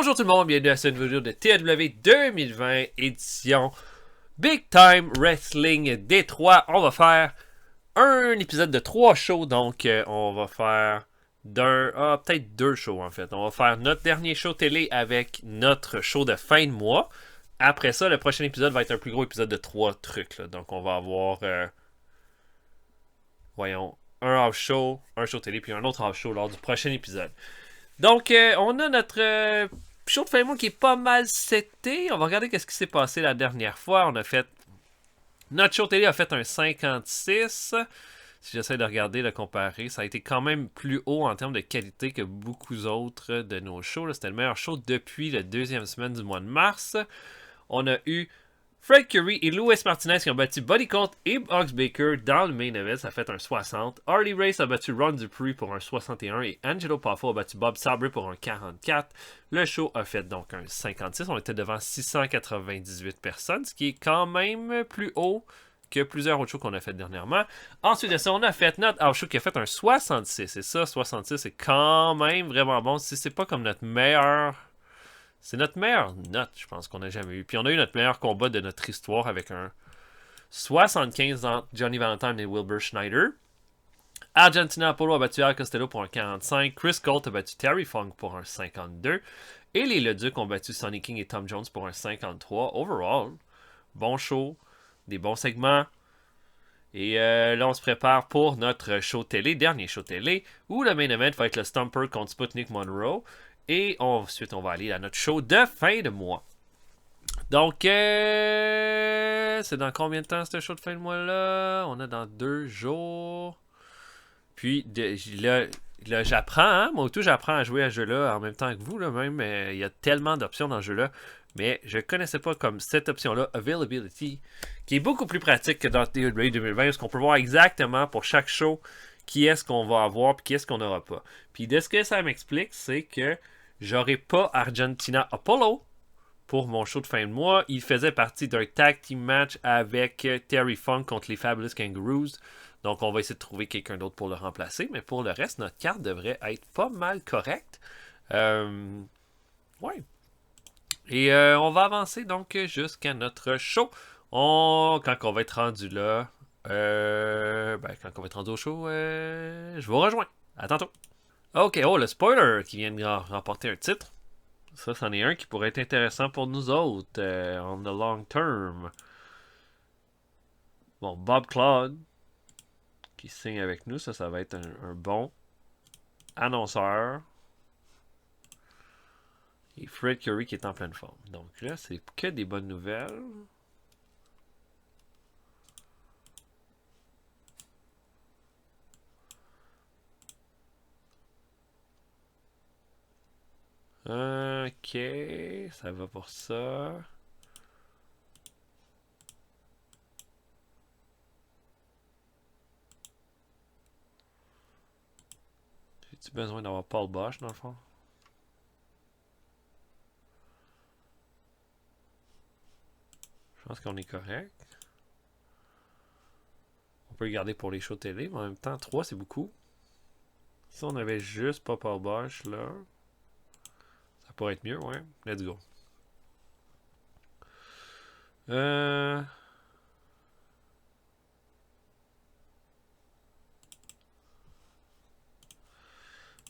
Bonjour tout le monde, bienvenue à cette vidéo de TLW 2020, édition Big Time Wrestling Détroit. On va faire un épisode de 3 shows, donc on va faire peut-être 2 shows en fait. On va faire notre dernier show télé avec notre show de fin de mois. Après ça, le prochain épisode va être un plus gros épisode de 3 trucs. Là. Donc on va avoir, voyons, un house show, un show télé, puis un autre house show lors du prochain épisode. Donc, on a notre show de fin de mois qui est pas mal seté. On va regarder qu'est-ce qui s'est passé la dernière fois. On a fait... Notre show télé a fait un 56. Si j'essaie de regarder, de comparer, ça a été quand même plus haut en termes de qualité que beaucoup d'autres de nos shows. Là. C'était le meilleur show depuis la deuxième semaine du mois de mars. On a eu Fred Curry et Louis Martinez qui ont battu Buddy Colt et Box Baker dans le main event. Ça a fait un 60. Harley Race a battu Ron Dupree pour un 61 et Angelo Poffo a battu Bob Sabre pour un 44. Le show a fait donc un 56. On était devant 698 personnes, ce qui est quand même plus haut que plusieurs autres shows qu'on a fait dernièrement. Ensuite de ça, on a fait notre house show qui a fait un 66. Et ça, 66, c'est quand même vraiment bon. Si c'est pas comme notre meilleur... C'est notre meilleure note, je pense, qu'on a jamais eu. Puis on a eu notre meilleur combat de notre histoire avec un 75 entre Johnny Valentine et Wilbur Schneider. Argentina Apollo a battu Al Costello pour un 45. Chris Colt a battu Terry Funk pour un 52. Et les Leduc ont battu Sonny King et Tom Jones pour un 53. Overall, bon show, des bons segments. Et là, on se prépare pour notre show télé, dernier show télé, où le main event va être le Stumper contre Sputnik Monroe. Et ensuite, on va aller à notre show de fin de mois. Donc, c'est dans combien de temps ce show de fin de mois-là? On est dans 2 jours. Puis, là j'apprends, hein? Moi, tout, j'apprends à jouer à ce jeu-là en même temps que vous, là, même. Il y a tellement d'options dans ce jeu-là. Mais je ne connaissais pas comme cette option-là, Availability, qui est beaucoup plus pratique que dans TLW 2020, parce qu'on peut voir exactement pour chaque show qui est-ce qu'on va avoir et qui est-ce qu'on n'aura pas. Puis de ce que ça m'explique, c'est que j'aurai pas Argentina Apollo pour mon show de fin de mois. Il faisait partie d'un tag team match avec Terry Funk contre les Fabulous Kangaroos. Donc on va essayer de trouver quelqu'un d'autre pour le remplacer. Mais pour le reste, notre carte devrait être pas mal correcte. Ouais. Et on va avancer donc jusqu'à notre show. Quand on va être rendu là... quand on va être rendu au show, je vous rejoins. À tantôt. Ok, le spoiler qui vient de remporter un titre. Ça, c'en est un qui pourrait être intéressant pour nous autres on the long term. Bon, Bob Claude qui signe avec nous, ça va être un bon annonceur. Et Fred Curry qui est en pleine forme. Donc là, c'est que des bonnes nouvelles. Ok, ça va pour ça. J'ai-tu besoin d'avoir Paul Bosch dans le fond? Je pense qu'on est correct. On peut le garder pour les shows télé, mais en même temps, 3 c'est beaucoup. Si on avait juste pas Paul Bosch là, ça pourrait être mieux, ouais. Let's go.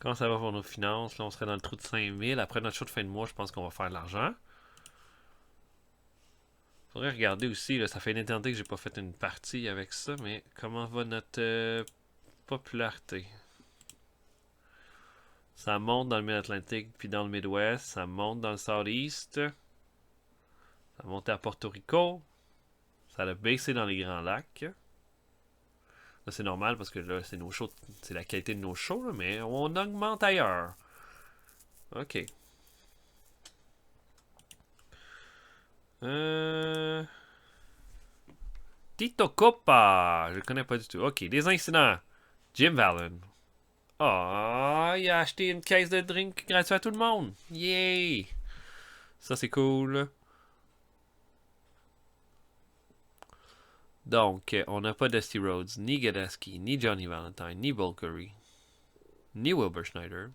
Comment ça va pour nos finances? Là, on serait dans le trou de 5000. Après notre show de fin de mois, je pense qu'on va faire de l'argent. Faudrait regarder aussi, là, ça fait une éternité que j'ai pas fait une partie avec ça, mais comment va notre popularité? Ça monte dans le Mid-Atlantique puis dans le Midwest. Ça monte dans le Southeast. Ça monte à Porto Rico. Ça a baissé dans les Grands Lacs. Là, c'est normal parce que là, c'est nos shows. C'est la qualité de nos shows, là, mais on augmente ailleurs. Ok. Tito Copa. Je le connais pas du tout. Ok, des incidents. Jim Valen. Oh, il a acheté une caisse de drink gratuite à tout le monde. Yay! Ça, c'est cool. Donc, on n'a pas Dusty Rhodes, ni Gadesky, ni Johnny Valentine, ni Bull Curry, ni Wilbur Schneider.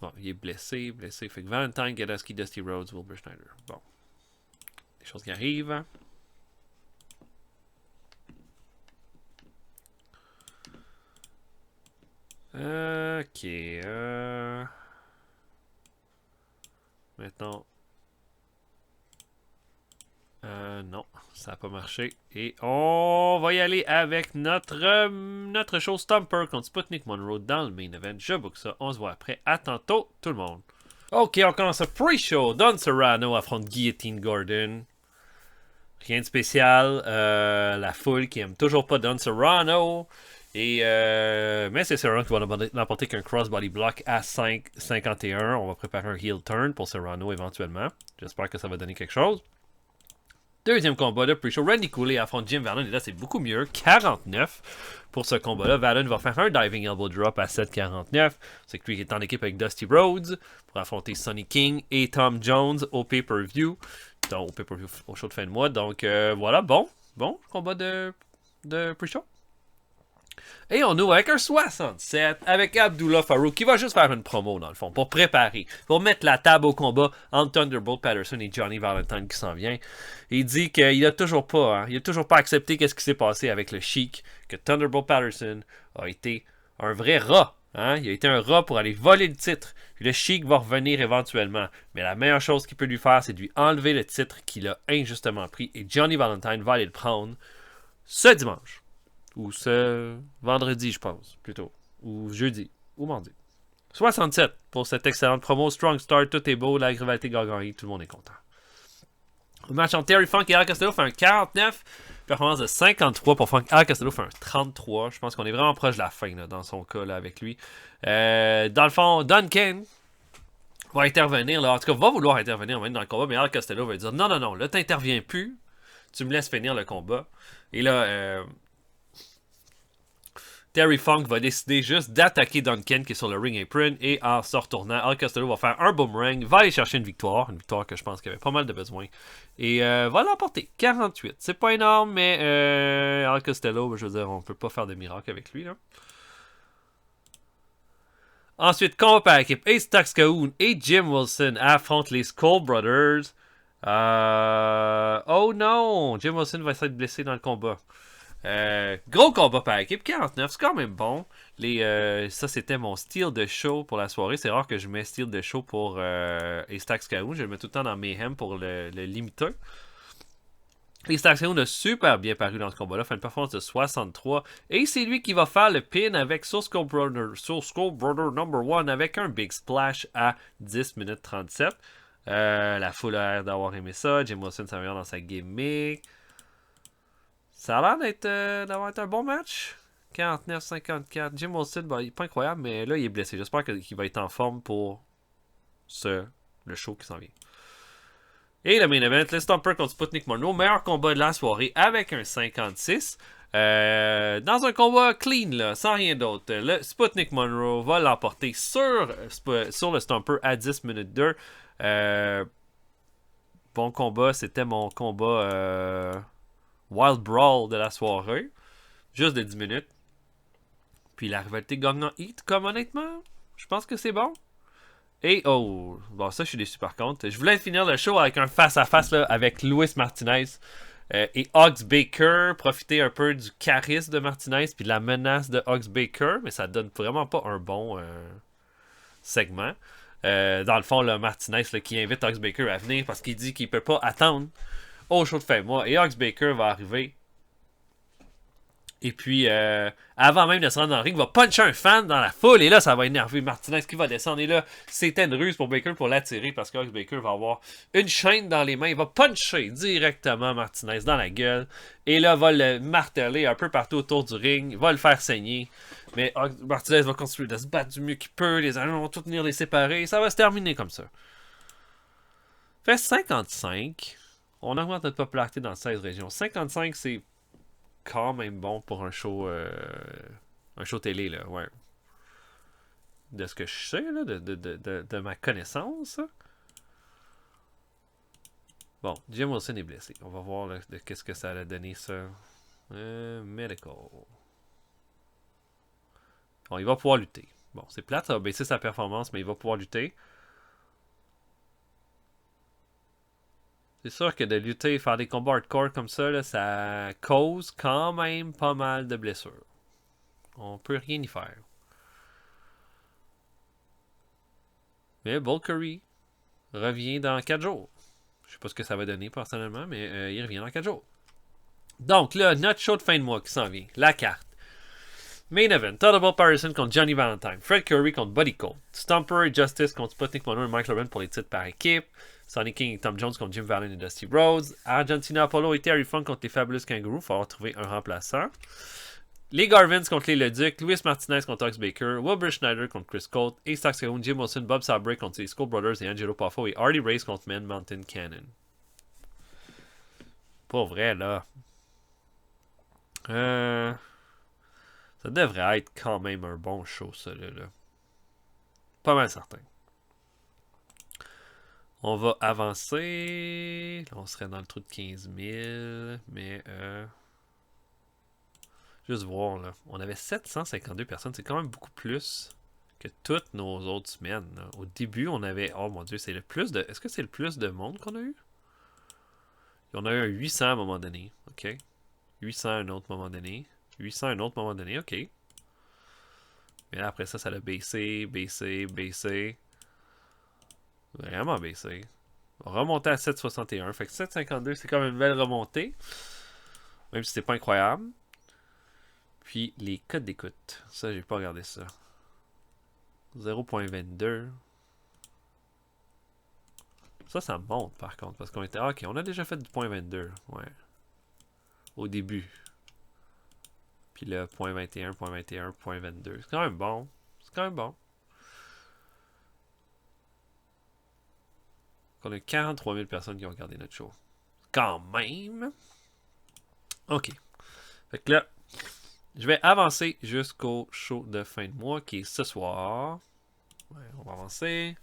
Bon, il est blessé. Fait que Valentine, Gadaski, Dusty Rhodes, Wilbur Schneider. Bon. Des choses qui arrivent. Ok. Maintenant. Non, ça n'a pas marché. Et on va y aller avec notre show Stomper contre Sputnik Monroe dans le main event. Je book ça. On se voit après. À tantôt, tout le monde. Ok, on commence le pre-show. Don Serrano affronte Guillotine Gordon. Rien de spécial. La foule qui aime toujours pas Don Serrano. Mais c'est Serrano qui va n'emporter qu'un crossbody block à 5,51. On va préparer un heel turn pour Serrano éventuellement. J'espère que ça va donner quelque chose. Deuxième combat de pre-show, Randy Coulee affronte Jim Vallon. Et là, c'est beaucoup mieux. 49 pour ce combat-là. Vallon va faire un diving elbow drop à 7,49. C'est que lui qui est en équipe avec Dusty Rhodes pour affronter Sonny King et Tom Jones au pay-per-view. Donc, au pay-per-view au show de fin de mois. Donc, voilà. Bon combat de pre-show. Et on ouvre avec un 67 avec Abdullah Farouk qui va juste faire une promo dans le fond pour préparer, pour mettre la table au combat entre Thunderbolt Patterson et Johnny Valentine qui s'en vient. Il dit qu'il a toujours pas accepté qu'est-ce qui s'est passé avec le Sheik, que Thunderbolt Patterson a été un vrai rat. Hein? Il a été un rat pour aller voler le titre. Puis le Sheik va revenir éventuellement. Mais la meilleure chose qu'il peut lui faire, c'est de lui enlever le titre qu'il a injustement pris. Et Johnny Valentine va aller le prendre ce dimanche. Ou ce vendredi, je pense, plutôt. Ou jeudi. Ou mardi. 67 pour cette excellente promo. Strong Start, tout est beau. La rivalité gagne, tout le monde est content. Le match entre Terry Funk et Al Costello fait un 49. Performance de 53 pour Funk. Al Costello fait un 33. Je pense qu'on est vraiment proche de la fin là, dans son cas là, avec lui. Dans le fond, Duncan va intervenir. Là, en tout cas, va vouloir intervenir même dans le combat. Mais Al Costello va dire non, là, t'interviens plus. Tu me laisses finir le combat. Et là, Terry Funk va décider juste d'attaquer Duncan qui est sur le ring apron et en se retournant, Al Costello va faire un boomerang, va aller chercher une victoire que je pense qu'il avait pas mal de besoin et va l'emporter. 48. C'est pas énorme, mais Al Costello, je veux dire, on peut pas faire de miracle avec lui. Là. Ensuite, combat par équipe, Ace Taxcaoon et Jim Wilson affrontent les Skull Brothers. Oh non! Jim Wilson va essayer de blesser dans le combat. Gros combat par équipe, 49, c'est quand même bon. Ça, c'était mon style de show pour la soirée. C'est rare que je mets style de show pour Stax Kaoon. Je le mets tout le temps dans Mayhem pour le limiter. Stax Kaoon a super bien paru dans ce combat-là. Fait une performance de 63. Et c'est lui qui va faire le pin avec Soul Skull Brother No. 1 avec un big splash à 10 minutes 37. La foule a l'air d'avoir aimé ça. Jim Wilson s'améliore dans sa gimmick. Ça a l'air d'avoir été un bon match. 49-54. Jim Wilson, il n'est pas incroyable, mais là, il est blessé. J'espère qu'il va être en forme pour le show qui s'en vient. Et le main event, le Stomper contre Sputnik Monroe. Meilleur combat de la soirée avec un 56. Dans un combat clean, là, sans rien d'autre. Le Sputnik Monroe va l'emporter sur le Stomper à 10 minutes 2. Bon combat, c'était mon combat... Wild Brawl de la soirée. Juste de 10 minutes. Puis la rivalité gagnant Heat, comme honnêtement, je pense que c'est bon. Et bon, ça je suis déçu par contre. Je voulais finir le show avec un face-à-face là, avec Luis Martinez et Ox Baker. Profiter un peu du charisme de Martinez puis de la menace de Ox Baker. Mais ça donne vraiment pas un bon segment. Dans le fond, là, Martinez là, qui invite Ox Baker à venir parce qu'il dit qu'il peut pas attendre au show de fin de mois. Et Ox Baker va arriver. Et puis, avant même de se rendre dans le ring, il va puncher un fan dans la foule. Et là, ça va énerver Martinez qui va descendre. Et là, c'était une ruse pour Baker pour l'attirer parce qu'Ox Baker va avoir une chaîne dans les mains. Il va puncher directement Martinez dans la gueule. Et là, va le marteler un peu partout autour du ring. Il va le faire saigner. Mais Martinez va continuer de se battre du mieux qu'il peut. Les agents vont tous venir les séparer. Ça va se terminer comme ça. Fait 55. On augmente notre popularité dans 16 régions. 55, c'est quand même bon pour un show télé, là, ouais. De ce que je sais, là, de ma connaissance. Bon, Jim Wilson est blessé. On va voir là, qu'est-ce que ça a donné, ça. Medical. Bon, il va pouvoir lutter. Bon, c'est plate, ça va baisser sa performance, mais il va pouvoir lutter. C'est sûr que de lutter et faire des combats hardcore comme ça, là, ça cause quand même pas mal de blessures. On peut rien y faire. Mais Bull Curry revient dans 4 jours. Je sais pas ce que ça va donner personnellement, mais il revient dans 4 jours. Donc là, notre show de fin de mois qui s'en vient. La carte. Main event. Todd Patterson contre Johnny Valentine. Fred Curry contre Buddy Cole. Stomper et Justice contre Sputnik Monroe et Mike Loren pour les titres par équipe. Sonny King et Tom Jones contre Jim Valley et Dusty Rhodes. Argentina Apollo et Terry Funk contre les Fabulous Kangaroos. Il va falloir trouver un remplaçant. Les Garvins contre les Leduc. Louis Martinez contre Ox Baker. Wilbur Schneider contre Chris Colt. Ace Taxagoon, Jim Wilson, Bob Sabre contre les Skull Brothers et Angelo Poffo. Et Hardy Race contre Man Mountain Cannon. Pas vrai, là. Ça devrait être quand même un bon show, ça, là. Pas mal certain. On va avancer. Là, on serait dans le trou de 15 000. Mais, juste voir, là. On avait 752 personnes. C'est quand même beaucoup plus que toutes nos autres semaines, là. Au début, on avait... Oh mon Dieu, c'est le plus de... Est-ce que c'est le plus de monde qu'on a eu? On a eu un 800 à un moment donné. OK. 800 à un autre moment donné. 800 à un autre moment donné. OK. Mais là, après ça, ça a baissé, baissé. Vraiment baissé. On va remonter à 7,61. Fait que 7,52, c'est quand même une belle remontée. Même si c'était pas incroyable. Puis les codes d'écoute. Ça, j'ai pas regardé ça. 0,22. Ça monte par contre. Parce qu'on était. Ah, ok, on a déjà fait du 0,22. Ouais. Au début. Puis le 0,21, 0,21, 0,22. C'est quand même bon. C'est quand même bon. On a 43 000 personnes qui ont regardé notre show. Quand même. OK. Fait que là, je vais avancer jusqu'au show de fin de mois qui est ce soir. Ouais, on va avancer.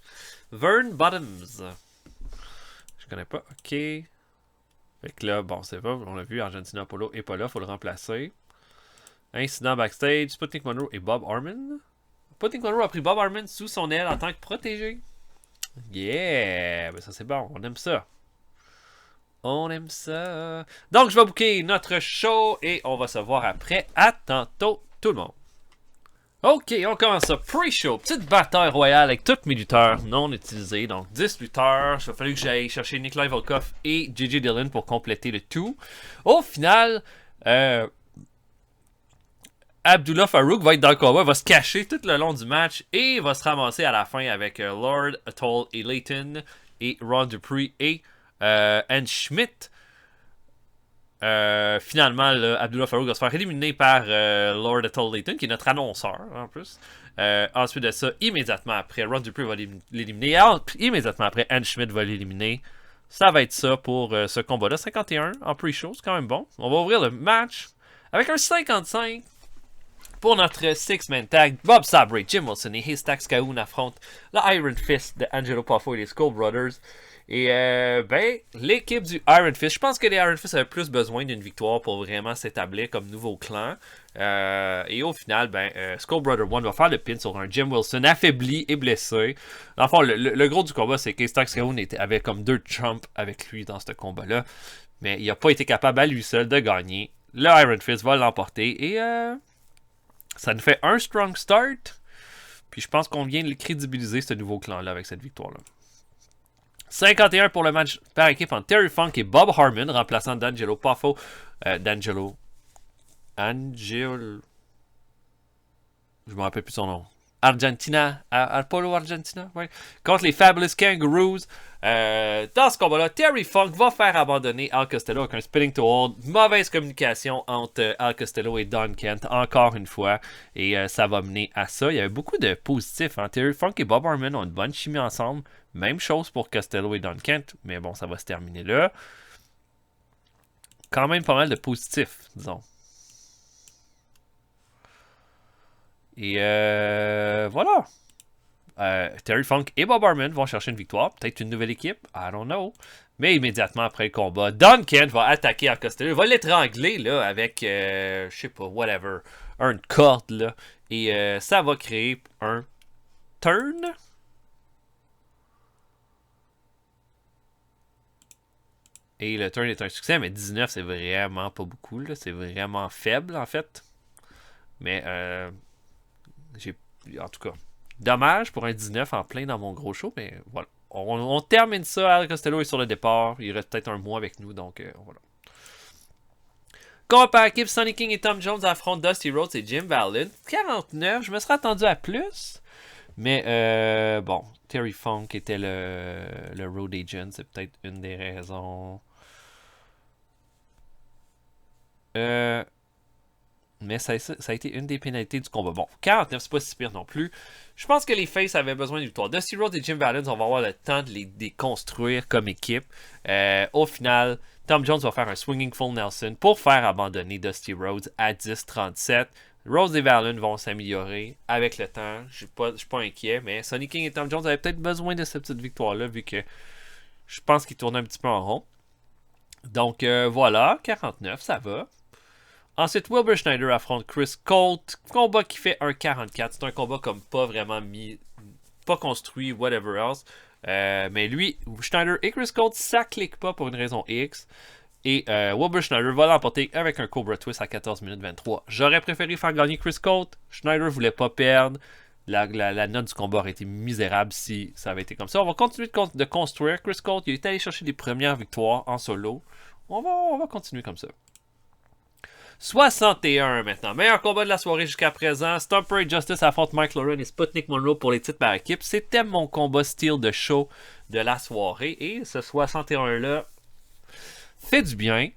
Vern Bottoms. Je connais pas. OK. Fait que là, bon, c'est pas. On l'a vu, Argentina Polo est pas là. Faut le remplacer. Incident backstage. Sputnik Monroe et Bob Harmon. Sputnik Monroe a pris Bob Harmon sous son aile en tant que protégé. Yeah! Ben ça c'est bon, on aime ça. On aime ça. Donc je vais booker notre show et on va se voir après. À tantôt tout le monde. Ok, on commence ça. Pre-show, petite bataille royale avec tous mes lutteurs non utilisés. Donc 10 lutteurs. Il a fallu que j'aille chercher Nikolai Volkov et JJ Dillon pour compléter le tout. Au final, Abdullah Farouk va être dans le combat, va se cacher tout le long du match et va se ramasser à la fin avec Lord, Atoll et Layton et Ron Dupree et Ann Schmidt. Finalement, là, Abdullah Farouk va se faire éliminer par Lord Atoll Layton, qui est notre annonceur en plus. Ensuite de ça, immédiatement après, Ron Dupree va l'éliminer. Immédiatement après, Ann Schmidt va l'éliminer. Ça va être ça pour ce combat-là. 51 en pre-show, c'est quand même bon. On va ouvrir le match avec un 55. Pour notre six-man tag, Bob Sabre, Jim Wilson et Haystack Scaoun affrontent la Iron Fist de Angelo Poffo et les Skull Brothers. Et l'équipe du Iron Fist, je pense que les Iron Fist avaient plus besoin d'une victoire pour vraiment s'établir comme nouveau clan. Et au final, Skull Brother 1 va faire le pin sur un Jim Wilson affaibli et blessé. Dans le fond, le gros du combat, c'est qu'Haystack Scaoun avait comme 2 chumps avec lui dans ce combat-là. Mais il n'a pas été capable à lui seul de gagner. Le Iron Fist va l'emporter et... ça nous fait un strong start. Puis je pense qu'on vient de crédibiliser ce nouveau clan-là avec cette victoire-là. 51 pour le match par équipe entre Terry Funk et Bob Harmon, remplaçant d'Angelo Poffo. Angelo. Je me rappelle plus son nom. Apollo Argentina, ouais. Contre les Fabulous Kangaroos. Dans ce combat-là, Terry Funk va faire abandonner Al Costello avec un spinning to hold. Mauvaise communication entre Al Costello et Don Kent, encore une fois. Et ça va mener à ça. Il y avait beaucoup de positifs. Hein. Terry Funk et Bob Harmon ont une bonne chimie ensemble. Même chose pour Costello et Don Kent. Mais bon, ça va se terminer là. Quand même pas mal de positifs, disons. Et voilà. Terry Funk et Bob Harmon vont chercher une victoire. Peut-être une nouvelle équipe. I don't know. Mais immédiatement après le combat, Don Kent va attaquer Al Costello. Il va l'étrangler là, avec, je sais pas, whatever. une corde, là. Et ça va créer un turn. Et le turn est un succès, mais 19, c'est vraiment pas beaucoup, là. C'est vraiment faible, en fait. Mais, en tout cas, dommage pour un 19 en plein dans mon gros show, mais voilà. On termine ça. Al Costello est sur le départ. Il reste peut-être un mois avec nous, donc voilà. Combat par équipe, Sonny King et Tom Jones affrontent Dusty Rhodes et Jim Valiant. 49, je me serais attendu à plus. Mais bon, Terry Funk était le Road Agent. C'est peut-être une des raisons. Mais ça a été une des pénalités du combat. Bon, 49, c'est pas si pire non plus. Je pense que les Faces avaient besoin d'une victoire. Dusty Rhodes et Jim Valiant, on va avoir le temps de les déconstruire comme équipe. Au final, Tom Jones va faire un Swinging Full Nelson pour faire abandonner Dusty Rhodes à 10-37. Rhodes et Valiant vont s'améliorer avec le temps. Je suis pas inquiet, mais Sonny King et Tom Jones avaient peut-être besoin de cette petite victoire-là, vu que je pense qu'ils tournaient un petit peu en rond. Donc voilà, 49, ça va. Ensuite, Wilbur Schneider affronte Chris Colt. Combat qui fait un 44. C'est un combat comme pas vraiment pas construit, whatever else. Mais lui, Schneider et Chris Colt, ça clique pas pour une raison X. Et Wilbur Schneider va l'emporter avec un Cobra Twist à 14 minutes 23. J'aurais préféré faire gagner Chris Colt. Schneider voulait pas perdre. La note du combat aurait été misérable si ça avait été comme ça. On va continuer de construire. Chris Colt, il est allé chercher des premières victoires en solo. On va continuer comme ça. 61 maintenant. Meilleur combat de la soirée jusqu'à présent. Stomper et Justice affrontent Mike Lauren et Sputnik Monroe pour les titres par équipe. C'était mon combat style de show de la soirée. Et ce 61-là fait du bien.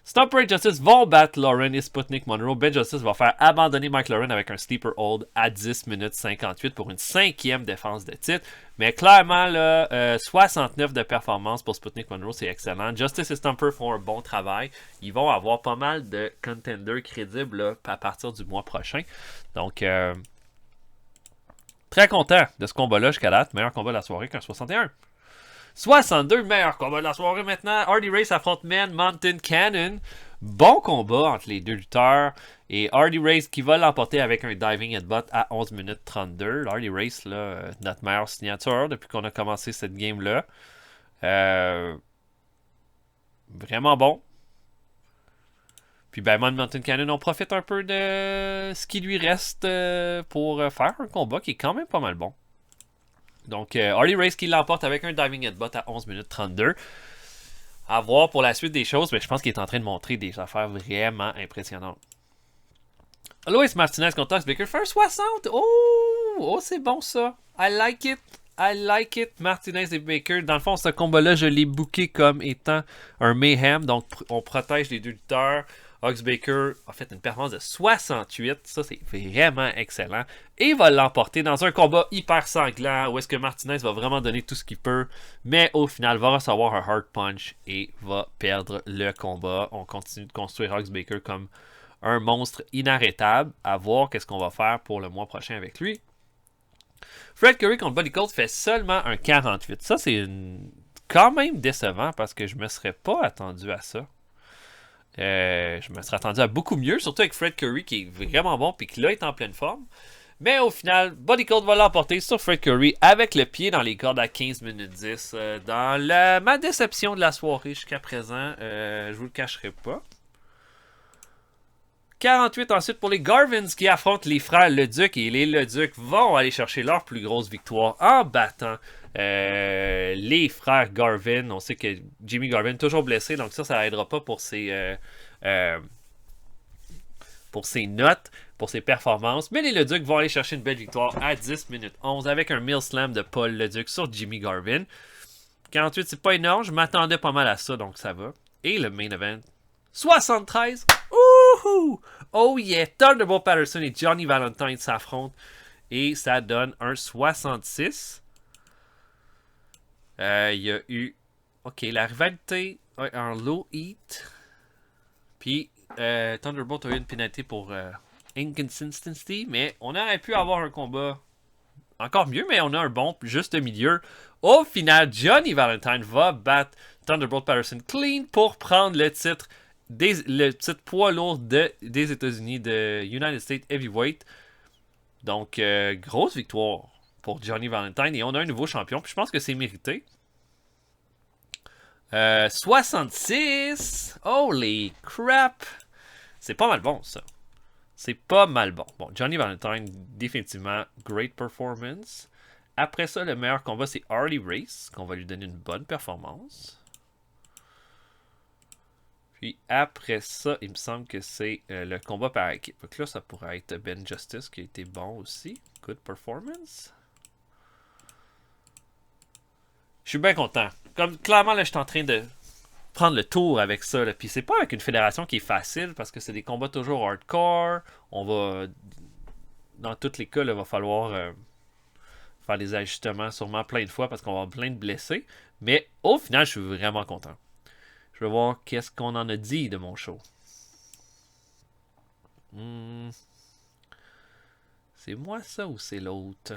Stomper et Justice vont battre Lauren et Sputnik Monroe. Ben Justice va faire abandonner Mike Lauren avec un sleeper hold à 10 minutes 58 pour une 5e défense de titre. Mais clairement, là, 69 de performance pour Sputnik Monroe, c'est excellent. Justice et Stomper font un bon travail. Ils vont avoir pas mal de contenders crédibles là, à partir du mois prochain. Donc, très content de ce combat-là jusqu'à date. Meilleur combat de la soirée qu'un 61. 62, meilleur combat de la soirée maintenant. Hardy Race affronte Man Mountain Cannon. Bon combat entre les deux lutteurs. Et Hardy Race qui va l'emporter avec un diving headbutt à 11 minutes 32. Hardy Race, là, notre meilleure signature depuis qu'on a commencé cette game-là. Vraiment bon. Puis ben, Man Mountain Cannon, on profite un peu de ce qui lui reste pour faire un combat qui est quand même pas mal bon. Donc, Hardy Race qui l'emporte avec un diving headbutt à 11 minutes 32. À voir pour la suite des choses, mais je pense qu'il est en train de montrer des affaires vraiment impressionnantes. Luis Martinez contre Ox Baker fait un 60. Oh, c'est bon ça. I like it. I like it. Martinez et Baker. Dans le fond, ce combat-là, je l'ai booké comme étant un mayhem. Donc, on protège les deux lutteurs. Ox Baker a fait une performance de 68. Ça, c'est vraiment excellent. Et il va l'emporter dans un combat hyper sanglant où est-ce que Martinez va vraiment donner tout ce qu'il peut. Mais au final, va recevoir un hard punch et va perdre le combat. On continue de construire Ox Baker comme un monstre inarrêtable. À voir qu'est-ce qu'on va faire pour le mois prochain avec lui. Fred Curry contre Buddy Colt fait seulement un 48. Ça, c'est quand même décevant parce que je me serais pas attendu à ça. Je me serais attendu à beaucoup mieux, surtout avec Fred Curry qui est vraiment bon et qui là est en pleine forme. Mais au final, Buddy Colt va l'emporter sur Fred Curry avec le pied dans les cordes à 15 minutes 10. Dans ma déception de la soirée jusqu'à présent, je vous le cacherai pas. 48 ensuite pour les Garvins qui affrontent les frères Leduc et les Leduc vont aller chercher leur plus grosse victoire en battant les frères Garvin. On sait que Jimmy Garvin est toujours blessé, donc ça aidera pas pour ses notes, pour ses performances. Mais les Leduc vont aller chercher une belle victoire à 10 minutes 11 avec un Mill Slam de Paul Leduc sur Jimmy Garvin. 48, c'est pas énorme, je m'attendais pas mal à ça, donc ça va. Et le main event, 73. Ouhou! Oh yeah! Thunderbolt Patterson et Johnny Valentine s'affrontent. Et ça donne un 66. Il y a eu... Ok, la rivalité en low heat. Puis Thunderbolt a eu une pénalité pour inconsistency. Mais on aurait pu avoir un combat encore mieux. Mais on a un bon juste milieu. Au final, Johnny Valentine va battre Thunderbolt Patterson clean pour prendre le titre le titre poids lourd des États-Unis de United States Heavyweight. Donc, grosse victoire pour Johnny Valentine. Et on a un nouveau champion. Puis je pense que c'est mérité. 66! Holy crap! C'est pas mal bon, ça. C'est pas mal bon. Bon, Johnny Valentine, définitivement, great performance. Après ça, le meilleur combat, c'est Harley Race, qu'on va lui donner une bonne performance. Puis après ça, il me semble que c'est le combat par équipe. Donc là, ça pourrait être Ben Justice, qui a été bon aussi. Good performance. Je suis bien content. Comme clairement, là, je suis en train de prendre le tour avec ça. Là. Puis c'est pas avec une fédération qui est facile, parce que c'est des combats toujours hardcore. On va... Dans tous les cas, il va falloir... faire des ajustements sûrement plein de fois parce qu'on va avoir plein de blessés. Mais au final, je suis vraiment content. Je vais voir qu'est-ce qu'on en a dit de mon show. C'est moi ça ou c'est l'autre?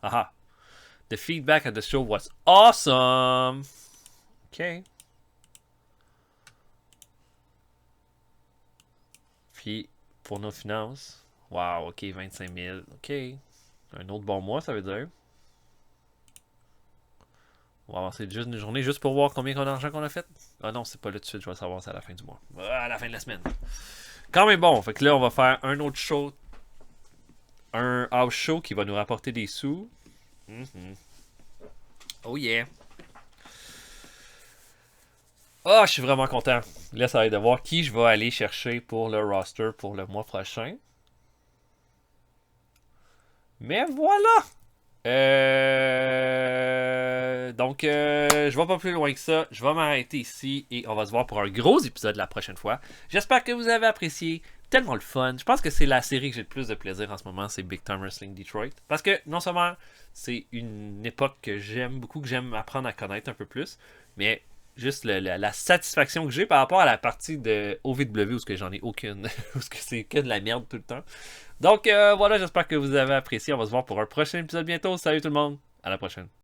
Aha. The feedback at the show was awesome. OK. Puis, pour nos finances. Wow, OK, 25 000. OK. Un autre bon mois, ça veut dire. On va avancer juste une journée juste pour voir combien d'argent qu'on a fait. Ah non, c'est pas là tout de suite, je vais savoir ça à la fin du mois. À la fin de la semaine. Quand même bon. Fait que là, on va faire un autre show. Un house show qui va nous rapporter des sous. Oh yeah. Ah, je suis vraiment content. Là, ça va être de voir qui je vais aller chercher pour le roster pour le mois prochain. Mais voilà! Donc, je vais pas plus loin que ça. Je vais m'arrêter ici et on va se voir pour un gros épisode la prochaine fois. J'espère que vous avez apprécié. Tellement le fun. Je pense que c'est la série que j'ai le plus de plaisir en ce moment, c'est Big Time Wrestling Detroit. Parce que non seulement c'est une époque que j'aime beaucoup, que j'aime apprendre à connaître un peu plus, mais juste la satisfaction que j'ai par rapport à la partie de OVW où j'en ai aucune, où c'est que de la merde tout le temps. Donc voilà, j'espère que vous avez apprécié. On va se voir pour un prochain épisode bientôt. Salut tout le monde, à la prochaine.